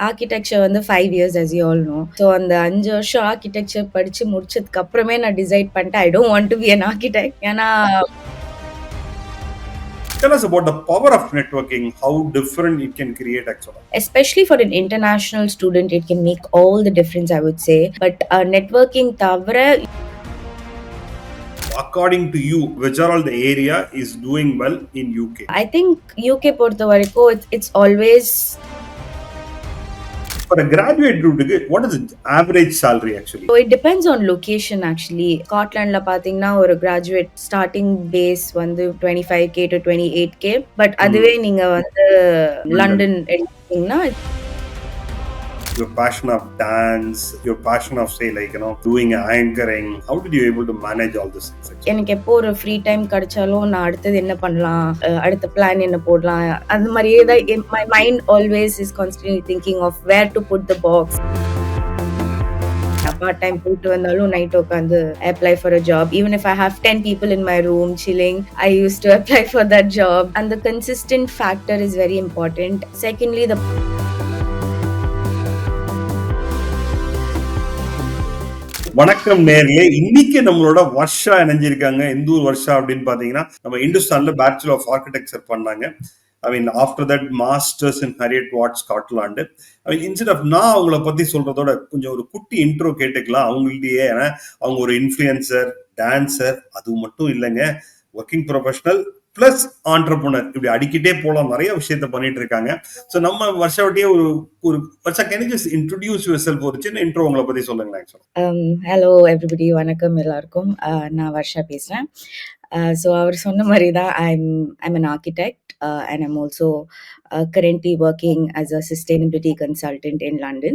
Architecture வந்து 5 years as you all know. So அந்த 5 வருஷம் ஆர்க்கிடெக்சர் படிச்சு முடிச்சதுக்கு அப்புறமே நான் டிசைட் பண்ணிட்டேன், I don't want to be an architect. ஏன்னா Tell us about the power of networking, how different it can create actually. especially for an international student, it can make all the difference, I would say. But networking தவிர According to you, which are all the area is doing well in UK? I think UK பொறுத்த வரைக்கும் it's always For a graduate dude, what is the average salary actually? So it depends on location actually. Scotlandல பாத்தீங்கன்னா ஒரு graduate starting base வந்து 25k to 28k. But அதுவே நீங்க வந்து London எடுத்தீங்கன்னா your passion of dance, your passion of say like doing anchoring, how did you able to manage all this things? எனக்கு எப்போ ஒரு ஃப்ரீ டைம் கிடைச்சாலும் நான் அடுத்தது என்ன பண்ணலாம், அடுத்த பிளான் என்ன போடலாம், அந்த மாதிரியே தான் my mind always is constantly thinking of where to put the box. Part time போயிட்டு வந்தாலும் நைட் உட்காந்து apply for a job. Even if I have 10 people in my room chilling, I used to apply for that job. And the consistent factor is very important. Secondly, the வணக்கம் நேர்களே, இன்னைக்கு நம்மளோட வர்ஷா இணைஞ்சிருக்காங்க. எந்த ஊர் வர்ஷா அப்படின்னு பாத்தீங்கன்னா நம்ம இந்துஸ்தான்ல பேச்சுலர் ஆஃப் ஆர்கிடெக்சர் பண்ணாங்க. After that masters in Heriot Watt Scotland. Instead of நான் அவங்கள பத்தி சொல்றதோட கொஞ்சம் ஒரு குட்டி இன்ட்ரோ கேட்டுக்கலாம் அவங்கள்ட்டயே. ஏன்னா அவங்க ஒரு இன்ஃப்ளூயன்சர், டான்சர், அது மட்டும் இல்லைங்க, ஒர்க்கிங் ப்ரொஃபஷனல் பிளஸ் ஆண்டர்பிரனர், இப்படி அடிக்கிட்டே போலாம், நிறைய விஷயத்த பண்ணிட்டு இருக்காங்க. ஸோ நம்ம வருஷவட்டியே ஒரு வருஷம் can you just introduce yourself, ஒரு சின்ன இன்ட்ரோ உங்களை பத்தி சொல்லுங்களேன். ஹலோ எவ்ரிபடி, வணக்கம் எல்லாருக்கும். நான் வர்ஷா பேசுறேன். ஸோ அவர் சொன்ன மாதிரி தான் I'm an architect. And I'm also currently working as a sustainability consultant in London.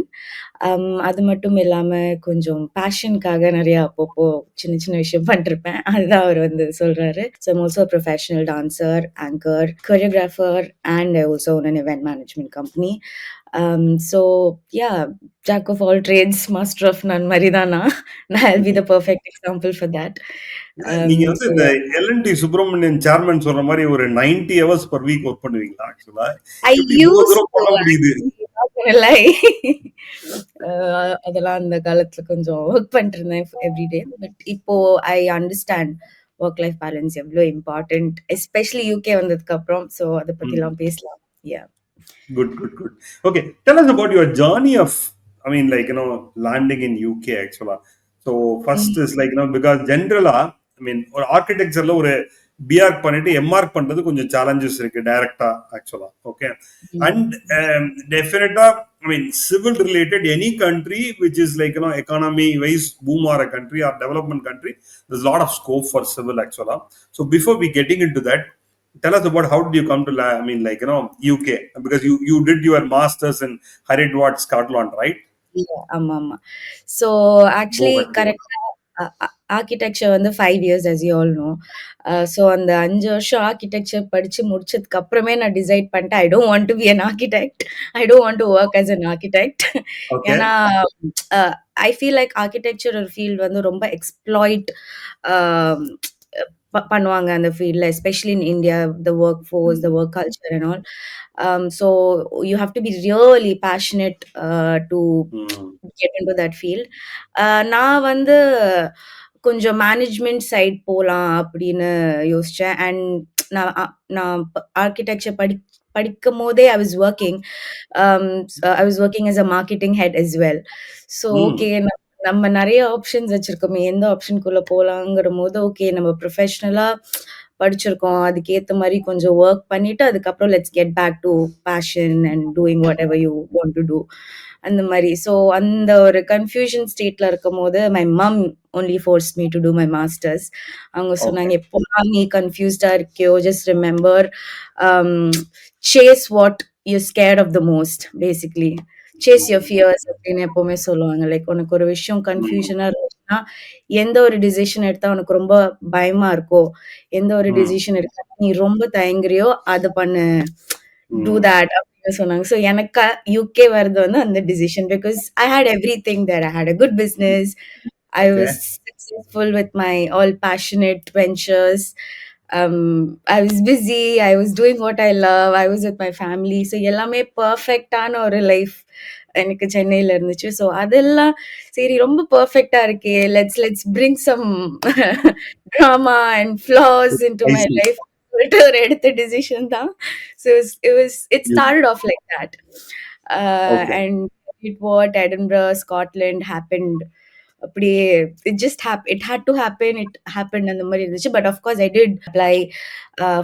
அது மட்டும் இல்லாமல் கொஞ்சம் பேஷனுக்காக நிறையா அப்பப்போ சின்ன சின்ன விஷயம் பண்ணிருப்பேன், அதுதான் அவர் வந்து சொல்கிறாரு. So I'm also a professional dancer, anchor, choreographer, and I also own an event management company. So yeah, jack of all trades, master of none மாதிரி தான் நான். I'll be the perfect example for that. நீங்க வந்து இந்த L&T Subramanian chairman சொல்ற மாதிரி ஒரு 90 hours per week work பண்ணுவீங்களா? ஆக்சுவலா அதெல்லாம் அந்த காலத்துல கொஞ்சம் ஒர்க் பண்ணிட்டு இருந்தேன் எவ்ரிடே. பட் இப்போ I understand work life balance எவ்வளோ இம்பார்ட்டன்ட், எஸ்பெஷலி யூகே வந்ததுக்கு அப்புறம். ஸோ அதை பத்தி எல்லாம் பேசலாம். Good. Okay, tell us about your journey of landing in UK actually. So first is because generally ஒரு ஆர்கிடெக்சர்ல ஒரு பிஆர்க் பண்ணிட்டு எம்ஆர்க் பண்றது கொஞ்சம் சேலஞ்சஸ் இருக்கு டைரக்டா ஆக்சுவலா. ஓகே, அண்ட் டெஃபினட்டா civil related, any country which is economy wise boom or a country or development country, there's a lot of scope for civil actually. So before we getting into that, tell us about how did you come to UK, because you did your masters in Harriet Watt Scotland, right? ஆமா. So actually கரெக்டா architecture வந்து 5 years as you all know. So அந்த 5 வருஷம் architecture படிச்சு முடிச்சதுக்கு அப்புறமே நான் decide பண்ணிட்டேன், I don't want to be an architect. I don't want to work as an architect. ஏன்னா ஐ ஃபீல் லைக் ஆர்கிடெக்சர் ஒரு ஃபீல்டு வந்து ரொம்ப எக்ஸ்ப்ளாய்ட் பண்ணுவாங்க அந்த ஃபீல்டில், especially in India, the work force, the work culture and all. So you have to be really passionate to get into that field. நான் வந்து கொஞ்சம் மேனேஜ்மெண்ட் சைட் போகலாம் அப்படின்னு யோசித்தேன். அண்ட் நான் ஆர்கிடெக்சர் படிக்கும் போதே I was working as a marketing head as well. So okay, நம்ம நிறைய ஆப்ஷன்ஸ் வச்சிருக்கோமே, எந்த ஆப்ஷனுக்குள்ள போலாங்கிற போது ஓகே, நம்ம ப்ரொஃபஷனலா படிச்சிருக்கோம், அதுக்கேற்ற மாதிரி கொஞ்சம் ஒர்க் பண்ணிட்டு அதுக்கப்புறம் let's get back to passion and doing whatever you want to do, அந்த மாதிரி. ஸோ அந்த ஒரு கன்ஃபியூஷன் ஸ்டேட்ல இருக்கும் போது my mum only forced me to do my masters. அவங்க சொன்னாங்க, எப்போலாம் நீ கன்ஃபியூஸ்டா இருக்கியோ, just remember chase what you're scared of the most, basically chase your fears அப்படின்னு எப்பவுமே சொல்லுவாங்க. லைக் உனக்கு ஒரு விஷயம் கன்ஃபியூஷனா இருந்துச்சுன்னா, எந்த ஒரு டிசிஷன் எடுத்தா உனக்கு ரொம்ப பயமா இருக்கோ, எந்த ஒரு டிசிஷன் எடுத்தா நீ ரொம்ப தயங்குறியோ, அதை பண்ணு, டூ தட் அப்படின்னு சொன்னாங்க. ஸோ எனக்கு யூகே வருது வந்து அந்த decision, because I hate everything there. I hate a good business, I was successful with my all passionate ventures. I was busy, I was doing what I love, I was with my family. So எல்லாமே பெர்ஃபெக்ட்டான ஒரு life எனக்கு சென்னையில இருந்துச்சு. So அதெல்லாம் சரி ரொம்ப பெர்ஃபெக்ட்டா இருக்கே! Let's bring some drama and flaws into I my see. Life சொல்லிட்டு ஒரு எடுத்த டிசிஷன் தான். So it You- started off like that. Okay. And it what Edinburgh, Scotland happened. அப்படியே it just it had to happen, it happen அந்த மாதிரி இருந்துச்சு. But of course I did apply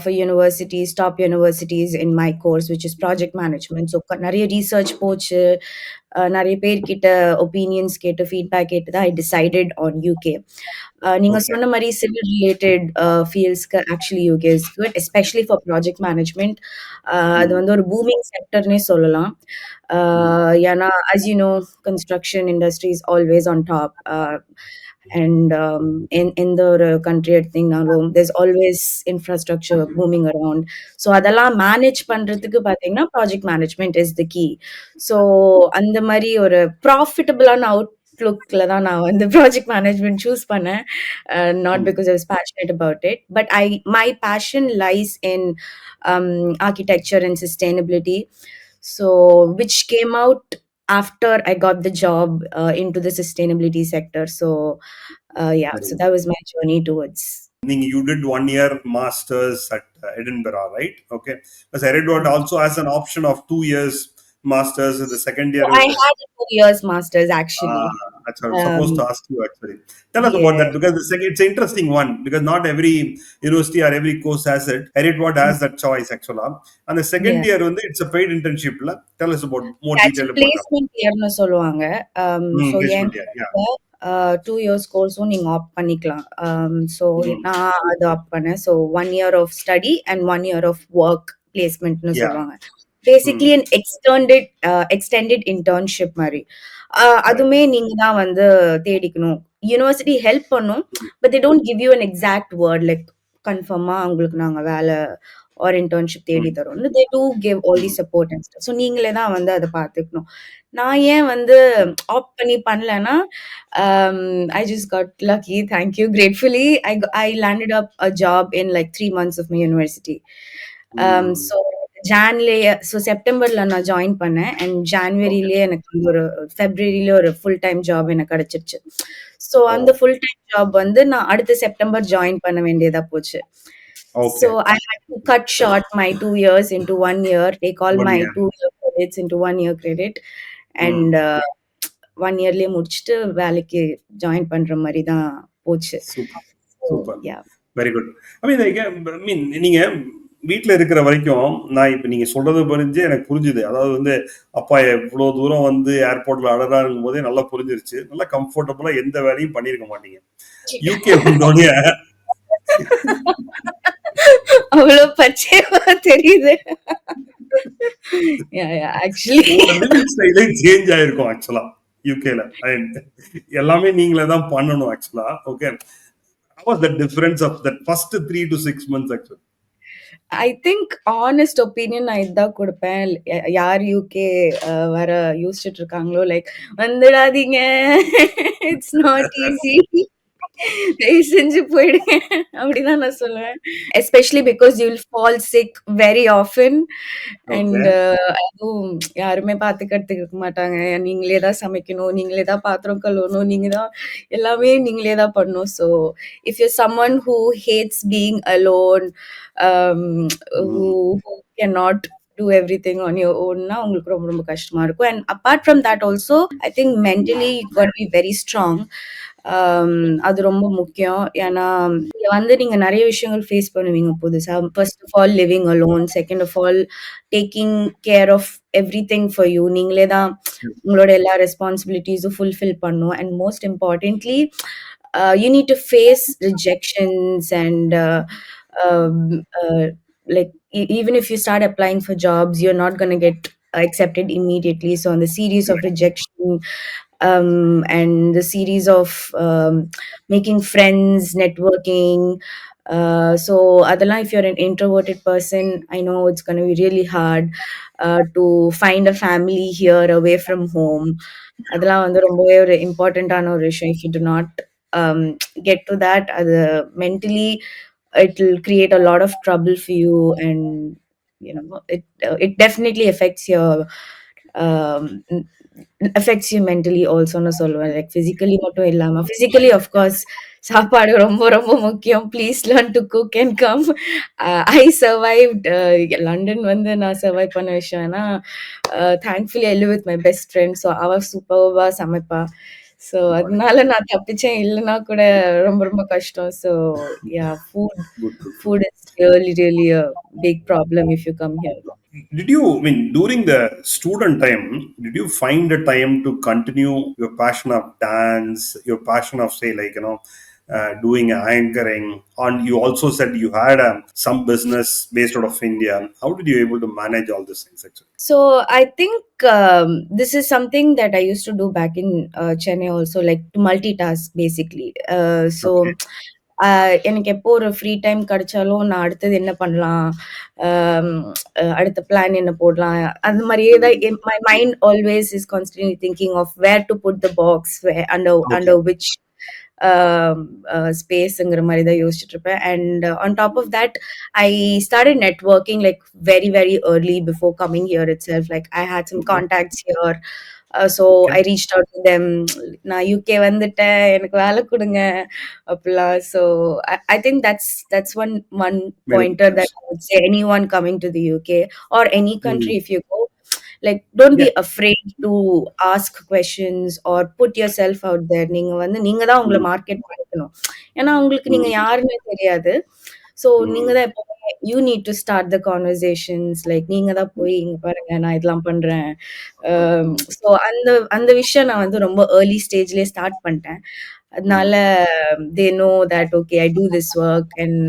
for universities, top universities in my course which is project management. So நிறைய research போச்சு, நிறைய பேர்கிட்ட opinions கேட்டு feedback கேட்டு தான் ஐ டிசைடட் ஆன் யூகே. நீங்க Okay. சொன்ன மாரி சிவில் ரிலேட்டட் ஃபீல்ட்ஸ்க்கு actually UK is good, especially for project management. அது Mm. வந்து ஒரு பூமிங் செக்டர்னே சொல்லலாம். Mm. ஏன்னா as you know, construction industry is always on top. And எந்த ஒரு கண்ட்ரி எடுத்தீங்கனாலும் there's always infrastructure booming around. So அதெல்லாம் மேனேஜ் பண்றதுக்கு பார்த்தீங்கன்னா project management is the key. So அந்த மாதிரி ஒரு ப்ராஃபிட்டபிளான அவுட்லுக்ல தான் நான் வந்து ப்ராஜெக்ட் மேனேஜ்மெண்ட் சூஸ் பண்ணேன். Not Mm. Because I was passionate about it, but my passion lies in architecture and sustainability. So which came out after I got the job into the sustainability sector. So yeah, Very so good. that was my journey towards. You did 1 year masters at Edinburgh, right? Okay. Because Edinburgh also has an option of 2 years masters in the second So year. I had a 2 years masters actually. That's what I'm supposed Um, to ask you actually. Tell us about yeah. that because it's an interesting one because not every university or every course has it. Edinburgh has that choice actually. And the second Yeah. year, it's a paid internship. La. Tell us about more detail Actually about that. placement yearன்னு சொல்லுவாங்க. So என் Placement year, yeah. 2 years கோர்ஸும் நீங்க opt பண்ணிக்கலாம். So Mm. நான் அது opt பண்ணேன். So 1 year of study and 1 year of work பிளேஸ்மெண்ட்னு Yeah. சொல்லுவாங்க. Basically Mm. an extended internship மாதிரி. Right. அதுவுமே நீங்க தான் வந்து தேடிக்கணும். யூனிவர்சிட்டி ஹெல்ப் பண்ணும், but they don't give you an exact word like கன்ஃபார்மா உங்களுக்கு நாங்க வேலை ஆர் இன்டர்ன்ஷிப் தேடி Mm. தரோம்னு. They do give all the Mm. Support and stuff. So நீங்களே தான் வந்து அத பார்த்துக்கணும். நான் ஏன் வந்து ஆப்ட் பண்ணி பண்ணலன்னா, I just got lucky, thank you, gratefully I landed up a job in like 3 months of my university. Mm. So ஜான்லயே, ஸோ செப்டம்பர்ல நான் ஜாயின் பண்ணேன் அண்ட் Okay. ஜான்வரிலயே எனக்கு வந்து ஒரு ஃபெப்ரவரியில ஒரு ஃபுல் டைம் ஜாப் எனக்கு கிடைச்சிருச்சு. ஸோ அந்த Oh. ஃபுல் டைம் ஜாப் வந்து நான் அடுத்த செப்டம்பர் ஜாயின் பண்ண வேண்டியதா போச்சு. So Okay. I had to cut short my 2 years into 1 year, take all One my year. 2 year credits into 1 year credit, and Mm. 1 yearலயே முடிச்சுட்டு வேலைக்கு ஜாயின் பண்ற மாதிரி தான் போச்சு. Super. So Super. yeah. Very good. நீங்க வீட்ல இருக்கிற வரைக்கும் நான் இப்ப நீங்க சொல்றது புரிஞ்சு எனக்கு புரிஞ்சுது. அதாவது வந்து அப்பா எவ்வளோ தூரம் வந்து ஏர்போர்ட்ல அழறாருங்கும் போதே நல்லா புரிஞ்சிருச்சு. நல்லா கம்ஃபர்டபுளா எந்த வேலையும் பண்ணியிருக்க மாட்டீங்க. யூகே வந்தோடனே அவ்வளவு பச்சையா தெரியுது. Yeah, yeah, actually. உங்களோட லிவிங் ஸ்டைலே சேஞ்ச் ஆயிருக்கும் ஆக்சுவலா யூகேல. எல்லாமே நீங்களே தான் பண்ணணும் ஆக்சுவலா. Okay. How was the difference of that first 3 to 6 months actually? I think honest opinion நான் இதான் குடுப்பேன். யார் யூகே வர யோசிச்சுட்டு இருக்காங்களோ, லைக் வந்துடாதீங்க. It's not easy. தயவு செஞ்சு போயிடுங்க. அப்படிதான் நான் சொல்லுவேன். Especially because you will fall sick very often. And Okay. அதுவும் யாருமே பார்த்துக்கிறதுக்கு இருக்க மாட்டாங்க. நீங்களே தான் சமைக்கணும், நீங்களே தான் பாத்திரம் கழுவணும், நீங்க தான் எல்லாமே நீங்களே தான் பண்ணணும். So if you someone who hats being alone, who Mm. who cannot do everything on your own னா உங்களுக்கு ரொம்ப ரொம்ப கஷ்டமா இருக்கும். And apart from that also I think mentally you got be very strong. அது ரொம்ப முக்கியம். ஏன்னா இங்க வந்து நீங்க நிறைய விஷயங்கள் ஃபேஸ் பண்ணுவீங்க புதுசா. First of all living alone, second of all taking care of everything for you. நீங்களே தான் உங்களோட எல்லா ரெஸ்பான்சிபிலிட்டிஸும் ஃபுல்ஃபில் பண்ணணும். And most importantly you need to face rejections and um, uh, like even if you start applying for jobs, you're not going to get accepted immediately. So on the series of rejection, and the series of making friends, networking, so adala, if you're an introverted person, I know it's going to be really hard to find a family here away from home. அதெல்லாம் வந்து ரொம்பவே ஒரு இம்பார்ட்டன்டான ஒரு விஷயம். If you to not get to that, அது mentally it'll create a lot of trouble for you, and it definitely affects your um, affects you mentally also ன்னு சொல்லுவேன். Like physically மட்டும் இல்லாம physically of course சாப்பாடு ரொம்ப ரொம்ப முக்கியம். Please learn to cook and come. I survived London வந்து நான் சர்வைவ் பண்ண விஷயம் ஏன்னா thankfully I live with my best friend. So அவ சூப்பர்வா சமைப்பா. ஸோ அதனால நான் தப்பிச்சேன். இல்லைன்னா கூட ரொம்ப ரொம்ப கஷ்டம். So yeah, Good, good, good. food is really really a big problem if you come here. Did you, I mean, during the student time, did you find a time to continue your passion of dance, your passion of, say, like, doing anchoring? And you also said you had some business based out of India. How did you able to manage all these things actually? So I think this is something that I used to do back in Chennai also, like to multitask basically. So Okay. எனக்கு எப்போ ஒரு free time கிடைச்சாலும் நான் அடுத்தது என்ன பண்ணலாம், ஆம், அடுத்த பிளான் என்ன போடலாம், அந்த மாதிரியே தான். My mind always is constantly thinking of where to put the box, under Okay. Under which ஸ்பேஸ்ங்கிற மாதிரி தான் யோசிச்சுட்டு இருப்பேன். And on top of that I started networking like very very early before coming here itself. Like I had some Okay. contacts here. So I Okay. reached out to them. நான் UK வந்துட்டேன், எனக்கு வேலை கொடுங்க அப்படிலாம். So I think that's one Very good pointer that choice. I would say anyone coming to the UK or any country Mm. if you go, like don't Yeah. be afraid to ask questions or put yourself out there. நீங்க தான் உங்களை Mm. Market பண்ணிக்கணும். ஏன்னா உங்களுக்கு நீங்க Mm. யாருன்னே தெரியாது. So நீங்க Mm. தான் எப்பவுமே you need to start the conversations. Like நீங்க தான் போய் இங்க பாருங்க நான் இதெல்லாம் பண்றேன். ஸோ அந்த அந்த விஷயம் நான் வந்து ரொம்ப ஏர்லி ஸ்டேஜ்லயே ஸ்டார்ட் பண்ணிட்டேன். அதனால Mm. They know that okay I do this work and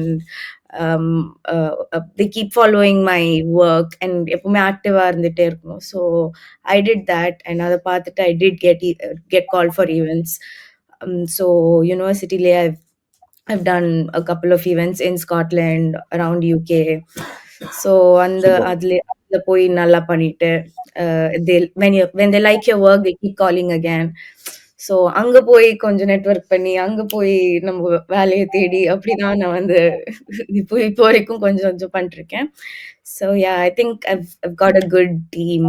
they keep following my work and எப்பவுமே ஆக்டிவா இருந்துட்டே இருக்கணும். So I did that and அதை பார்த்துட்டு I did get called for events. So யூனிவர்சிட்டிலேயே I've done a couple of events in Scotland, around UK. So அந்த Super. அதுல போய் நல்லா பண்ணிட்டு they when they like your work they keep calling again. So அங்க போய் கொஞ்சம் நெட்வொர்க் பண்ணி அங்க போய் நம்ம வேலையை தேடி அப்படிதான் நான் வந்து இப்போ வரைக்கும் கொஞ்சம் கொஞ்சம் பண்ணிருக்கேன். So yeah, I think I've got a good team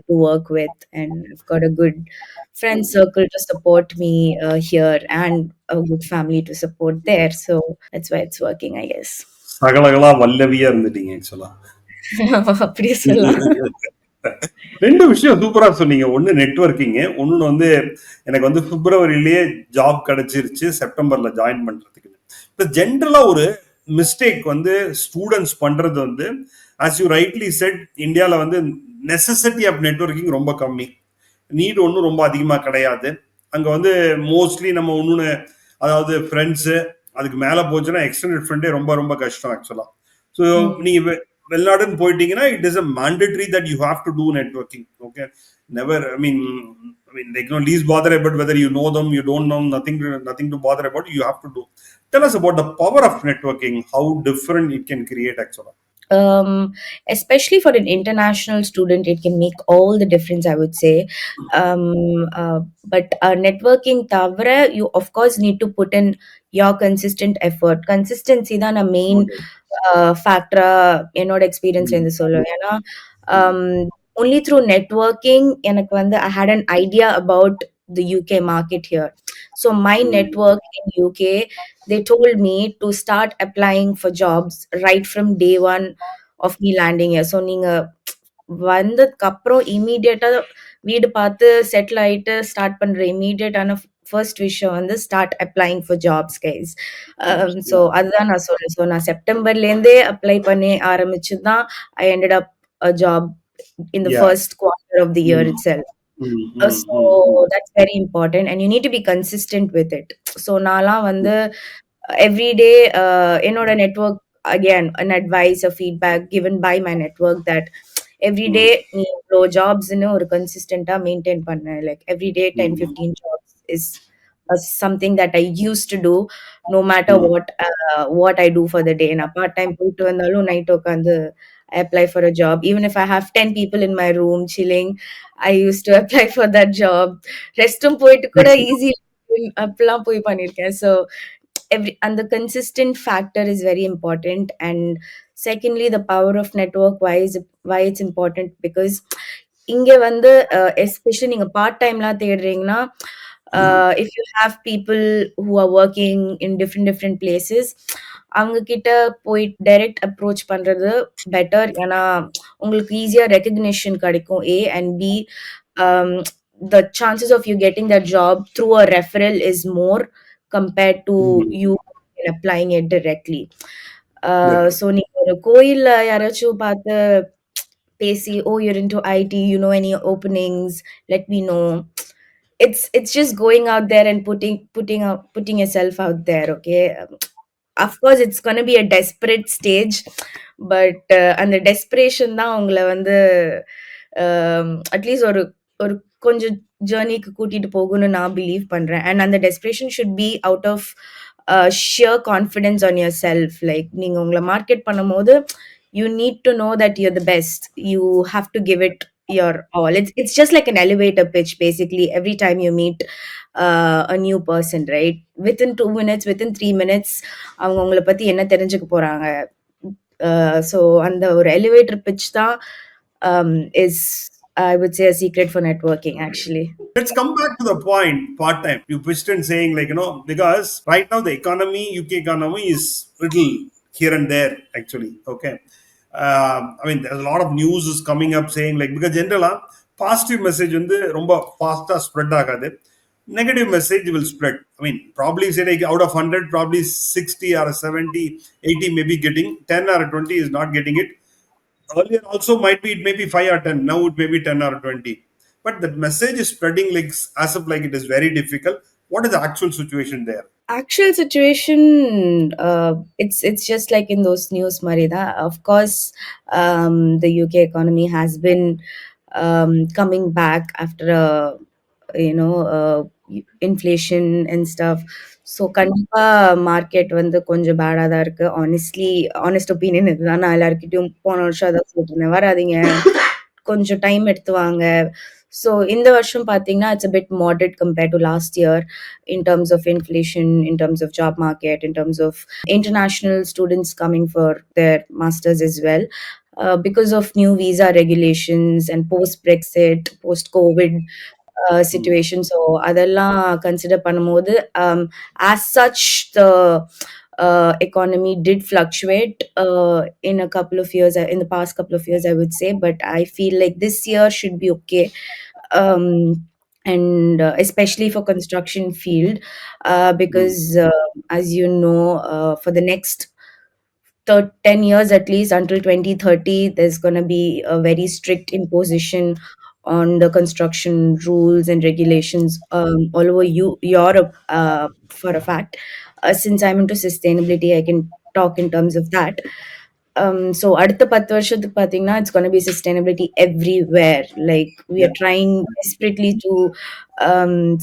to work with, and I've got a good friend circle to support me here, and a good family to support there. So that's why it's working, I guess. சகலகலா வல்லவியா இருந்துட்டீங்க ஆக்சுவலா. அப்படியே சொல்லலாம். ரெண்டு விஷயம் சூப்பரா சொன்னீங்க. ஒன்னு networking, ஒன்னு வந்து எனக்கு வந்து பிப்ரவரியிலேயே ஜாப் கிடைச்சிருச்சு செப்டம்பர்ல ஜாயின் பண்றதுக்கு. இப்ப ஜென்ரலா ஒரு மிஸ்டேக் வந்து ஸ்டூடெண்ட்ஸ் பண்றது வந்து, ஆஸ் யூ ரைட்லி செட், இந்தியால வந்து நெசசிட்டி ஆஃப் நெட்வொர்க்கிங் ரொம்ப கம்மி, நீட் ஒன்றும் ரொம்ப அதிகமா கிடையாது. அங்க வந்து மோஸ்ட்லி நம்ம ஒன்னு, அதாவது ஃப்ரெண்ட்ஸு, அதுக்கு மேல போச்சுன்னா எக்ஸ்டெண்டட் ஃப்ரெண்டே ரொம்ப ரொம்ப கஷ்டம் ஆக்சுவலா. ஸோ நீங்க வெளிநாடுன்னு போயிட்டீங்கன்னா it is a mandatory that you have to do networking. Okay, never, I mean, like, least bother about whether you know them, you don't know, nothing to bother about. You have to do. Tell us about the power of networking, how different it can create actually. um, Especially for an international student, it can make all the difference, I would say. Um, but networking tavra, you of course need to put in your consistent effort. Consistency தான் a main Okay. factor என்னோட experience Mm. இருந்து சொல்லுவேன். ஏன்னா um, only through networking எனக்கு வந்து I had an idea about the UK market here. So my Mm. network in UK, they told me to start applying for jobs right from day one of me landing here. So நீங்க வந்ததுக்கு அப்புறம் இமீடியட்டா வீடு பார்த்து settle ஆயிட்டு start பண்ற இமீடியட்டான first விஷயம் வந்து start அப்ளைங் for jobs guys. So Yeah. அதுதான் நான் சொல்றேன். ஸோ நான் செப்டம்பர்லேருந்தே அப்ளை பண்ணி ஆரம்பிச்சு தான் ஐ ended up a job in the Yeah. first quarter of the year Mm. itself. Mm. Mm. So Mm. Mm. that's very important and you need to be consistent with it. So நான்லாம் வந்து every day என்னோட network, again an advice, a feedback given by my network that every day Mm. நீ இவ்வளோ ஜாப்ஸ்ன்னு ஒரு கன்சிஸ்டண்டா maintain பண்ண, like every day 10 Mm. 15 jobs is something that I used to do no matter Mm. what I do for the day. நான் part time போயிட்டு வந்தாலும் night உட்காந்து I apply for a job. Even if I have 10 people in my room chilling, I used to apply for that job. ரெஸ்டும் போயிட்டு கூட easy அப்படிலாம் போய் பண்ணியிருக்கேன். So and the consistent factor is very important. And secondly, the power of network, why it's important, because இங்க வந்து especially நீங்க part டைம்லாம் தேடுறீங்கன்னா, if you have people who are working in different places, அவங்க கிட்ட போய் டைரக்ட் அப்ரோச் பண்றது better. ஏன்னா, உங்களுக்கு ஈஸியா ரெகக்னிஷன் கிடைக்கும். A and B, um, the chances of you getting that job through a referral is more compared to Mm. you applying it directly. Good. So நீங்க ஒரு கோயில்ல யாராச்சும் பார்த்து பேசி, "Oh, you're into IT, you know any openings, let me know." It's just going out there and putting yourself out there, okay? Of course, it's gonna be a desperate stage, but அந்த desperation தான் உங்கள வந்து at least ஒரு ஒரு கொஞ்சம் ஜர்னிக்கு கூட்டிட்டு போகும்னு நான் பிலீவ் பண்றேன். அண்ட் அந்த desperation should be out of sheer confidence on your செல்ஃப். லைக் நீங்க உங்கள மார்க்கெட் பண்ணும்போது, you need to know that you're the best. You have to give it your all. It's just like an elevator pitch basically every time you meet a new person, right? Within 2 minutes, within 3 minutes, அவங்க உங்கள பத்தி என்ன தெரிஞ்சுக்க போறாங்க. So அந்த ஒரு elevator pitch தான் is, I would say, a secret for networking actually. Let's come back to the point part time. You pushed in saying, like, because right now the economy, UK economy is little here and there, actually. Okay. I mean, there's a lot of news is coming up saying, like, because generally, positive message வந்து ரொம்ப ஃபாஸ்டா spread ஆகாது. Negative message will spread. I mean, probably say like out of 100, probably 60 or 70, 80 maybe getting, 10 or 20 is not getting it. Earlier also might be, it may be 5 or 10, now it may be 10 or 20, but the message is spreading like as if like it is very difficult. What is the actual situation there? Actual situation, it's just like in those news, Marida. Of course, the UK economy has been coming back after a, you know, inflation and stuff. So கண்டிப்பா market வந்து கொஞ்சம் பேடா தான் இருக்கு. honest opinion இதுதான். நான் எல்லார்கிட்டயும் போன வருஷம் அதான் சொல்லிட்டுருந்தேன். வராதீங்க, கொஞ்சம் டைம் எடுத்து வாங்க. ஸோ இந்த வருஷம் பார்த்தீங்கன்னா, it's a bit moderate compared to last year in terms of inflation, in terms of job market, in terms of international students coming for their masters as well. Because of new visa regulations and post-Brexit, post-COVID situation. So அதெல்லாம் consider பண்ணும்போது, as such the economy did fluctuate in a couple of years, in the past couple of years, I would say, but I feel like this year should be okay. um, and especially for construction field, because as you know, for the next 10 years at least, until 2030, there's going to be a very strict imposition on the construction rules and regulations all over Europe, for a fact. Since I'm into sustainability, I can talk in terms of that. So அடுத்த 10 வருஷத்துக்கு பார்த்தீங்கன்னா, it's going to be sustainability everywhere. Like we Yeah. are trying desperately to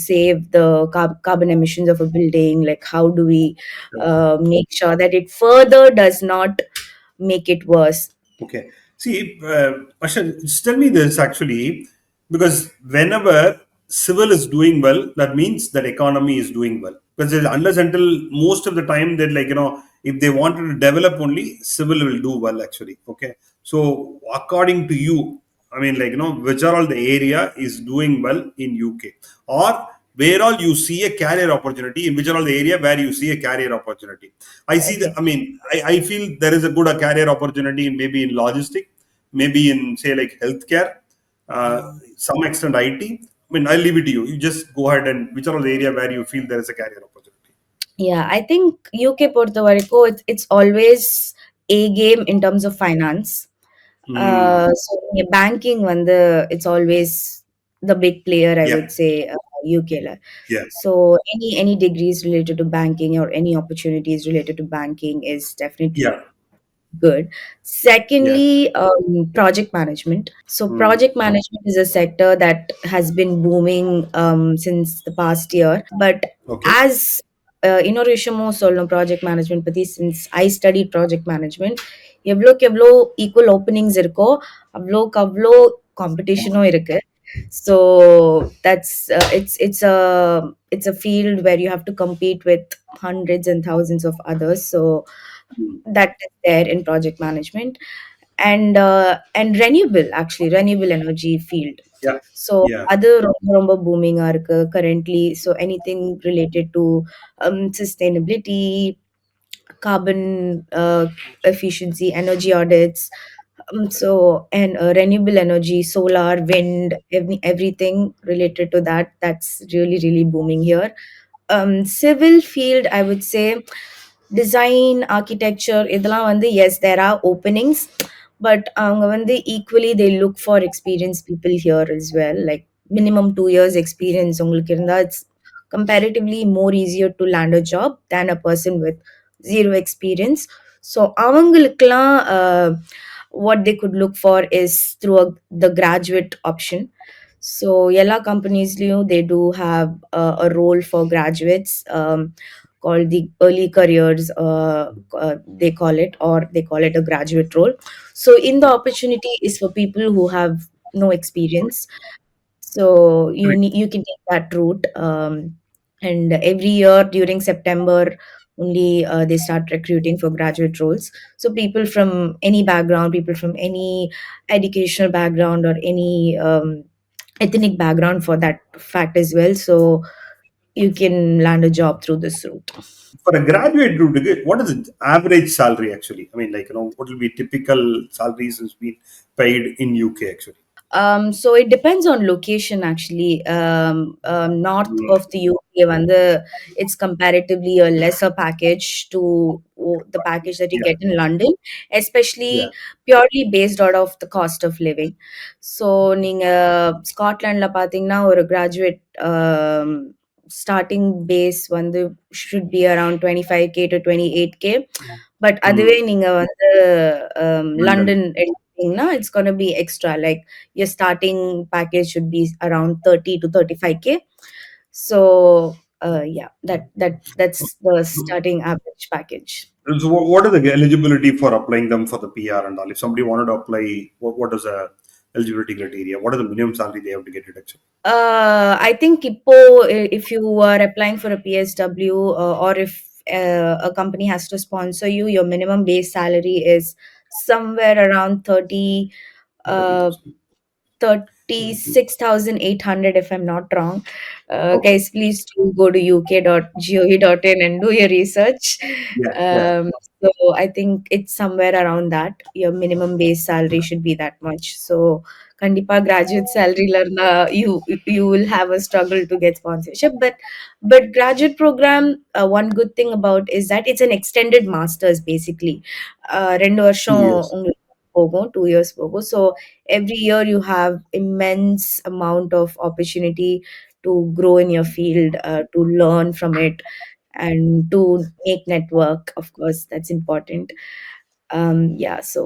save the carbon emissions of a building. Like how do we make sure that it further does not make it worse? Okay. See, Asha, just tell me this actually, because whenever civil is doing well, that means that economy is doing well. Because unless until most of the time that, like, if they wanted to develop only, civil will do well actually. Okay. So according to you, I mean, like, which are all the area is doing well in UK, or where all you see a career opportunity, in which are all the area where you see a career opportunity? I see that. Okay. I mean, I feel there is a good career opportunity in maybe in logistic, maybe in say like healthcare, some extent IT. I mean, I'll leave it to you. You just go ahead and which are all the area where you feel there is a career opportunity. Yeah, I think UK பொறுத்த வரைக்கும் it's always a game in terms of finance. So banking வந்து it's always the big player, I Yeah. would say, UK ல. Yeah. So any degrees related to banking or any opportunities related to banking is definitely Yeah. good. Yeah. Secondly, project management. So project management is a sector that has been booming since the past year. But Okay. as இன்னொரு விஷயமும் சொல்லணும் project management பத்தி. Since I study project management, எவ்வளோக்கு எவ்வளோ equal openings இருக்கோ அவ்வளோக்கு அவ்வளோ காம்படிஷனும் இருக்கு. So that's it's a field where you have to compete with hundreds and thousands of others. So Mm. that is there in project management. And renewable energy field. Yeah. So Yeah. அது ரொம்ப ரொம்ப பூமிங்கா இருக்கு currently. So anything related to sustainability, carbon efficiency, energy audits. And renewable energy, solar, wind, everything related to that. That's really, really booming here. Civil field, I would say, design, architecture, இதெல்லாம் வந்து, yes, there are openings, but அவங்க வந்து equally they look for experienced people here as well. Like minimum 2 years experience உங்களுக்கு இருந்தா, it's comparatively more easier to land a job than a person with zero experience. So அவங்களுக்கெல்லாம் what they could look for is through the graduate option. So எல்லா கம்பெனிஸ்லயும் they do have a role for graduates, called the early careers, they call it, or they call it a graduate role. So in the opportunity is for people who have no experience. So you can take that route. And every year during September only, they start recruiting for graduate roles. So people from any background, people from any educational background, or any ethnic background for that fact as well. So you can land a job through this route. For a graduate route, what is the average salary actually? I mean, like, what will be typical salaries is being paid in UK actually? So it depends on location actually. North Mm. of the UK, it's comparatively a lesser package to the package that you Yeah. get in London, Yeah. especially purely based out of the cost of living. So நீங்க ஸ்காட்லாண்ட்ல பாத்தீங்கன்னா ஒரு graduate starting base should be around 25K to 28K. But அதுவே Mm. நீங்க London. London எடுத்தீங்கன்னா, it's gonna be extra. Like your starting package should be around 30 to 35K. So yeah, that's the starting average package. So what is the eligibility for applying them for the PR and all? If somebody wanted to apply, what is the eligibility criteria? What is the minimum salary they have to get it actually? I think if you are applying for a PSW, or if a company has to sponsor you, your minimum base salary is somewhere around uh, 30,000. 36,800, if I'm not wrong. Okay. Guys, please do go to uk.gov.in and do your research. Yeah. Yeah. Um, so I think it's somewhere around that. Your minimum base salary should be that much. So Kandipa graduate salary learner, you will have a struggle to get sponsorship. But graduate program, one good thing about is that it's an extended masters basically. 2 2 வருஷம் years. உங்களுக்கு போகும், 2 years போகும். So every year you have immense amount of opportunity to grow in your field, to learn from it, and to make network. Of course, that's important. Yeah, so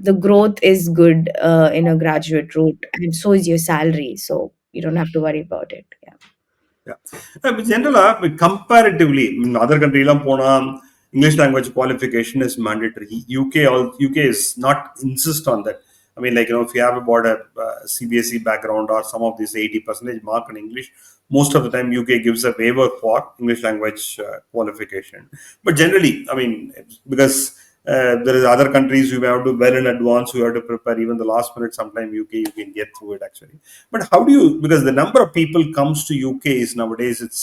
the growth is good in a graduate route, and so is your salary, so you don't have to worry about it. Yeah. Yeah. General, comparatively, other country லாம் போனா English language qualification is mandatory. UK is not insist on that. I mean, like, if you have about a CBSE background or some of this 80% mark in English, most of the time UK gives a waiver for English language qualification. But generally, I mean, because there is other countries you have to well in advance, you have to prepare even the last minute. Sometime UK you can get through it actually. But how do you, because the number of people comes to UK is nowadays it's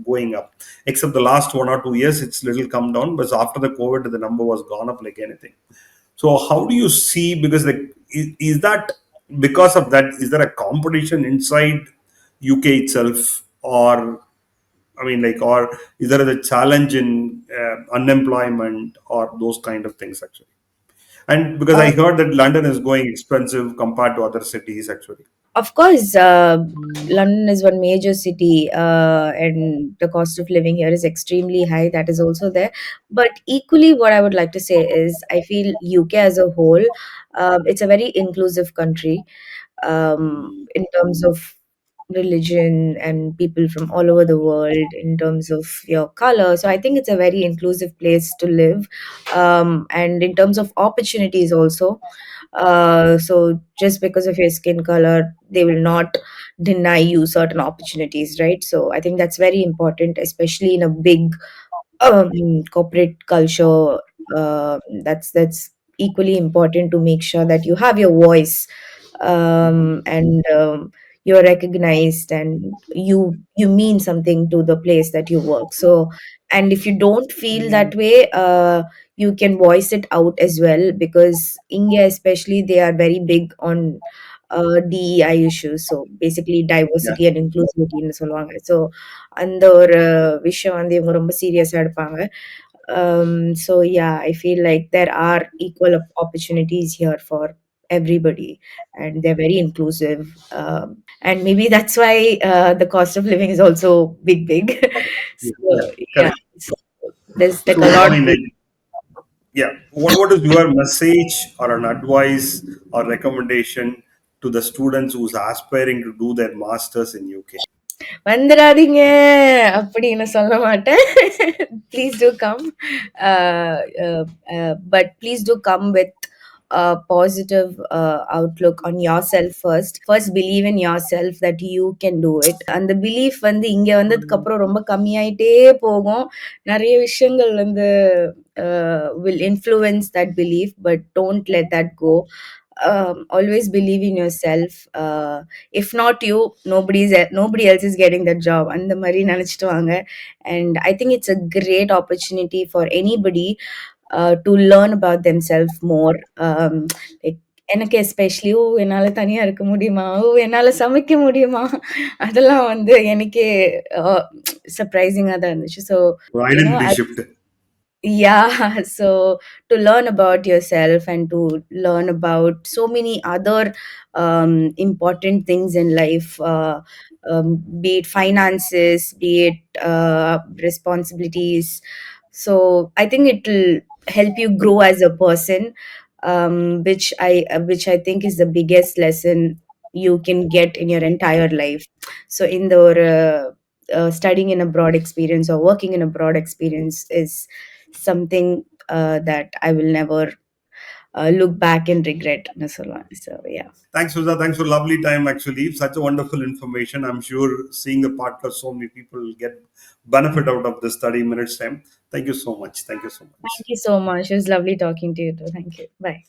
going up. Except the last 1 or 2 years, it's little come down. But after the COVID, the number was gone up like anything. So how do you see? Because like, is that because of that? Is there a competition inside UK itself, or I mean, like, or is there a challenge in unemployment or those kind of things actually? And because I heard that London is going expensive compared to other cities actually. Of course, London is one major city, and the cost of living here is extremely high. That is also there. But equally, what I would like to say is, I feel UK as a whole, it's a very inclusive country, in terms of religion and people from all over the world, in terms of your color. So I think it's a very inclusive place to live, and in terms of opportunities also. So just because of your skin color, they will not deny you certain opportunities, right? So I think that's very important, especially in a big corporate culture. That's equally important to make sure that you have your voice, and you're recognized, and you mean something to the place that you work. So, and if you don't feel that way, you can voice it out as well, because India especially, they are very big on DEI issues. So basically Yeah. diversity and inclusivity ன்னு சொல்லுவாங்க. So அந்த ஒரு விஷயம் வந்து இவங்க ரொம்ப சீரியஸா எடுப்பாங்க. So yeah, I feel like there are equal opportunities here for everybody, and they're very inclusive. And maybe that's why the cost of living is also big. Yeah. So Yeah. yeah, Correct. so there's like a So, I lot mean, to. like, yeah. What is your message or an advice or recommendation to the students who's aspiring to do their masters in UK? வந்துராதீங்க அப்படின்னு சொல்ல மாட்டேன். Please do come. But please do come with a positive outlook on yourself first. First, believe in yourself that you can do it. அந்த belief வந்து இங்க வந்ததுக்கு அப்புறம் ரொம்ப கம்மியாயிட்டே போகும். நிறைய விஷயங்கள் வந்து will influence that belief, but don't let that go. Always believe in yourself. If not you, nobody else is getting that job, அந்த மாதிரி நினைச்சிட்டு வாங்க. And I think it's a great opportunity for anybody to learn about themselves more. Like எனக்கு especially என்னால தனியா இருக்க முடியுமா, என்னால சமைக்க முடியுமா, அதெல்லாம் வந்து எனக்கே சர்ப்ரைசிங்கா தான் இருந்துச்சு. So So, you know identity shift. yeah, so to learn about yourself and to learn about so many other important things in life, be it finances, be it responsibilities. So I think it will help you grow as a person, which I think is the biggest lesson you can get in your entire life. So in the studying in a broad experience or working in a broad experience is something that I will never look back and regret. So yeah. Thanks, Sudha. Thanks for lovely time. Actually, such a wonderful information. I'm sure seeing a part of so many people will get benefit out of this 30 minutes time. Thank you so much. Thank you so much. Thank you so much. It was lovely talking to you too. Thank you. Bye.